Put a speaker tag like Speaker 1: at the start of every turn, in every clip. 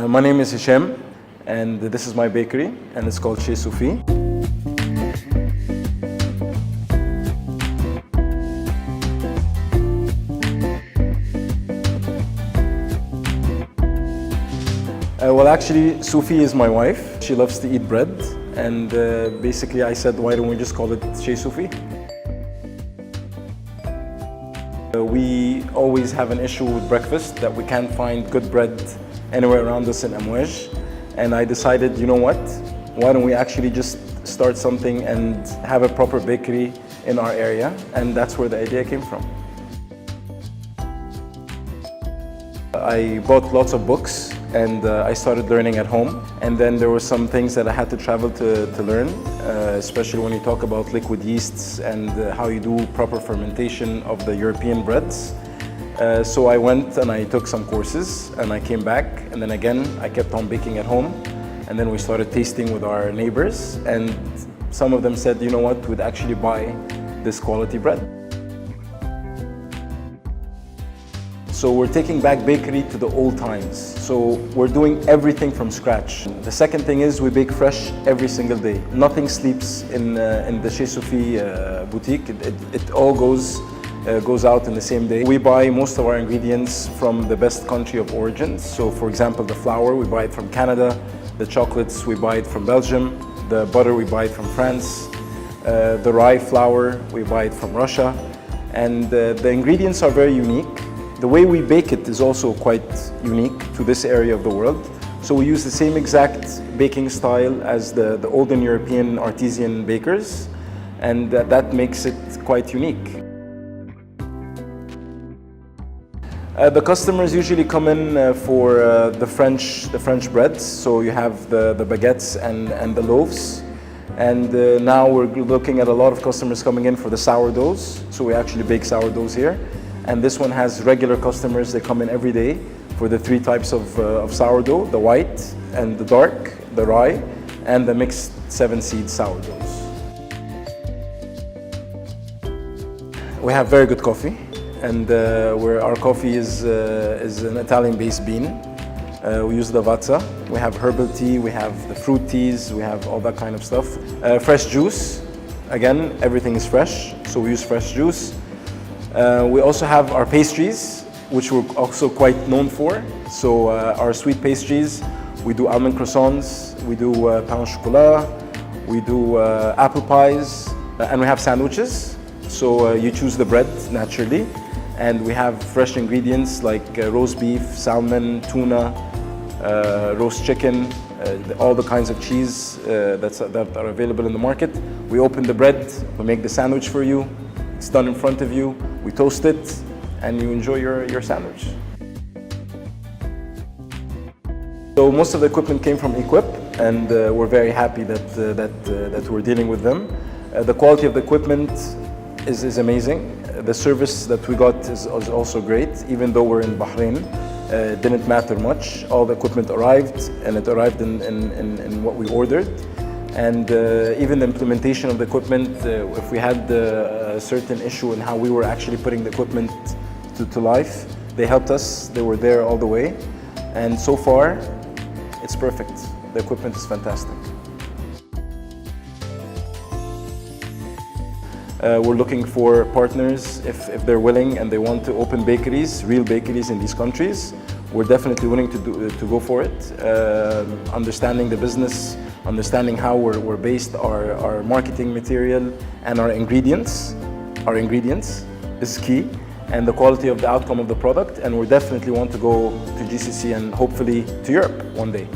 Speaker 1: My name is Hesham, and this is my bakery, and it's called Chez Sophie. Well, actually, Sophie is my wife. She loves to eat bread, and basically I said, why don't we just call it Chez Sophie? We always have an issue with breakfast, that we can't find good bread anywhere around us in Amouage. And I decided, you know what? Why don't we actually just start something and have a proper bakery in our area? And that's where the idea came from. I bought lots of books and I started learning at home. And then there were some things that I had to travel to learn, especially when you talk about liquid yeasts and how you do proper fermentation of the European breads. So I went and I took some courses and I came back, and then again I kept on baking at home, and then we started tasting with our neighbors, and some of them said, you know what, we'd actually buy this quality bread. So we're taking back bakery to the old times. So we're doing everything from scratch. The second thing is we bake fresh every single day. Nothing sleeps in the Chez Sophie boutique. It all goes out in the same day. We buy most of our ingredients from the best country of origin. So for example, the flour, we buy it from Canada. The chocolates, we buy it from Belgium. The butter, we buy it from France. The rye flour, we buy it from Russia. And the ingredients are very unique. The way we bake it is also quite unique to this area of the world. So we use the same exact baking style as the olden European artisan bakers, and that makes it quite unique. The customers usually come in for the French breads. So you have the baguettes and the loaves. And now we're looking at a lot of customers coming in for the sourdoughs. So we actually bake sourdoughs here. And this one has regular customers that come in every day for the three types of sourdough: the white and the dark, the rye, and the mixed 7-seed sourdoughs. We have very good coffee, and our coffee is an Italian-based bean. We use lavazza. We have herbal tea, we have the fruit teas, we have all that kind of stuff. Fresh juice. Again, everything is fresh, so we use fresh juice. We also have our pastries, which we're also quite known for. So our sweet pastries, we do almond croissants, we do pain au chocolat, we do apple pies, and we have sandwiches. So you choose the bread naturally, and we have fresh ingredients like roast beef, salmon, tuna, roast chicken, all the kinds of cheese that are available in the market. We open the bread, we make the sandwich for you. It's done in front of you, we toast it, and you enjoy your sandwich. So most of the equipment came from Ekuep, and we're very happy that we're dealing with them. The quality of the equipment is amazing. The service that we got is also great. Even though we're in Bahrain, it didn't matter much. All the equipment arrived, and it arrived in what we ordered. And even the implementation of the equipment, if we had a certain issue in how we were actually putting the equipment to life, they helped us. They were there all the way. And so far, it's perfect. The equipment is fantastic. We're looking for partners if they're willing and they want to open bakeries, real bakeries in these countries. We're definitely willing to go for it. Understanding the business, understanding how we're based, our marketing material, and our ingredients. Our ingredients is key, and the quality of the outcome of the product. And we definitely want to go to GCC and hopefully to Europe one day.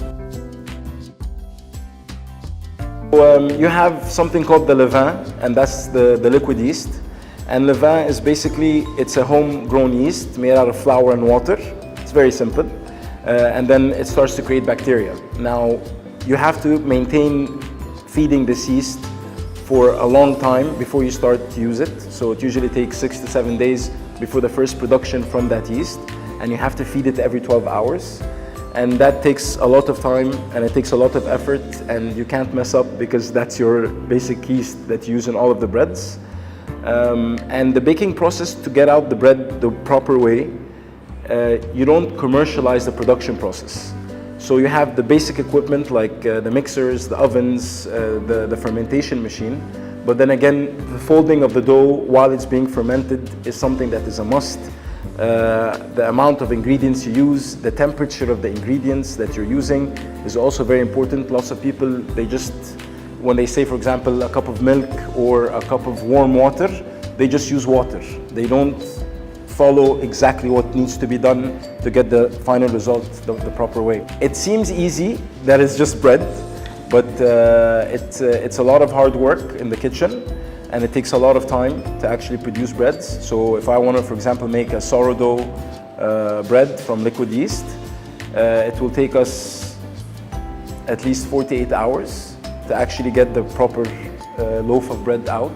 Speaker 1: You have something called the levain, and that's the liquid yeast. And levain is basically, it's a homegrown yeast made out of flour and water. It's very simple. And then it starts to create bacteria. Now, you have to maintain feeding this yeast for a long time before you start to use it. So it usually takes 6 to 7 days before the first production from that yeast. And you have to feed it every 12 hours. And that takes a lot of time, and it takes a lot of effort, and you can't mess up because that's your basic yeast that you use in all of the breads. And the baking process to get out the bread the proper way, you don't commercialize the production process. So you have the basic equipment like the mixers, the ovens, the fermentation machine. But then again, the folding of the dough while it's being fermented is something that is a must. The amount of ingredients you use, the temperature of the ingredients that you're using is also very important. Lots of people, they just, when they say, for example, a cup of milk or a cup of warm water, they just use water. They don't follow exactly what needs to be done to get the final result the proper way. It seems easy that it's just bread, but it's a lot of hard work in the kitchen, and it takes a lot of time to actually produce breads. So if I want to, for example, make a sourdough bread from liquid yeast, it will take us at least 48 hours to actually get the proper loaf of bread out,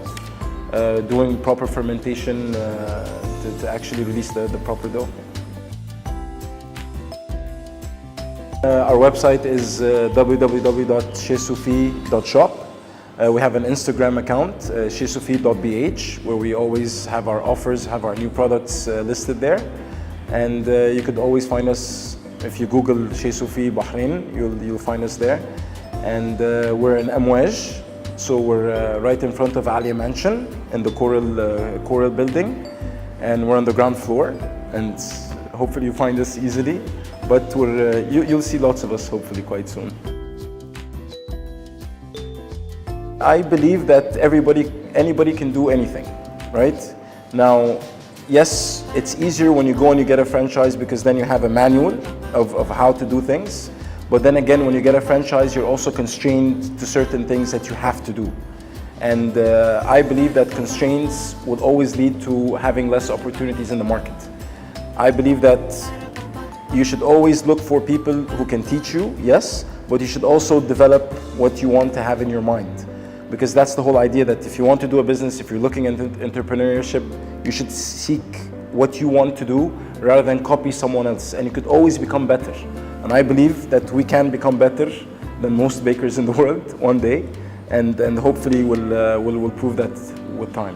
Speaker 1: doing proper fermentation to actually release the proper dough. Our website is www.chezsophie.shop. We have an Instagram account, chezsophie.bh, where we always have our offers, have our new products listed there. And you could always find us, if you Google Chez Sophie Bahrain, you'll find us there. And we're in Amouage, so we're right in front of Alia Mansion in the Coral building. And we're on the ground floor, and hopefully you find us easily. But you'll see lots of us hopefully quite soon. I believe that anybody can do anything, right? Now, yes, it's easier when you go and you get a franchise because then you have a manual of how to do things. But then again, when you get a franchise, you're also constrained to certain things that you have to do. And I believe that constraints will always lead to having less opportunities in the market. I believe that you should always look for people who can teach you, yes, but you should also develop what you want to have in your mind. Because that's the whole idea, that if you want to do a business, if you're looking at entrepreneurship, you should seek what you want to do rather than copy someone else. And you could always become better. And I believe that we can become better than most bakers in the world one day. And hopefully we'll prove that with time.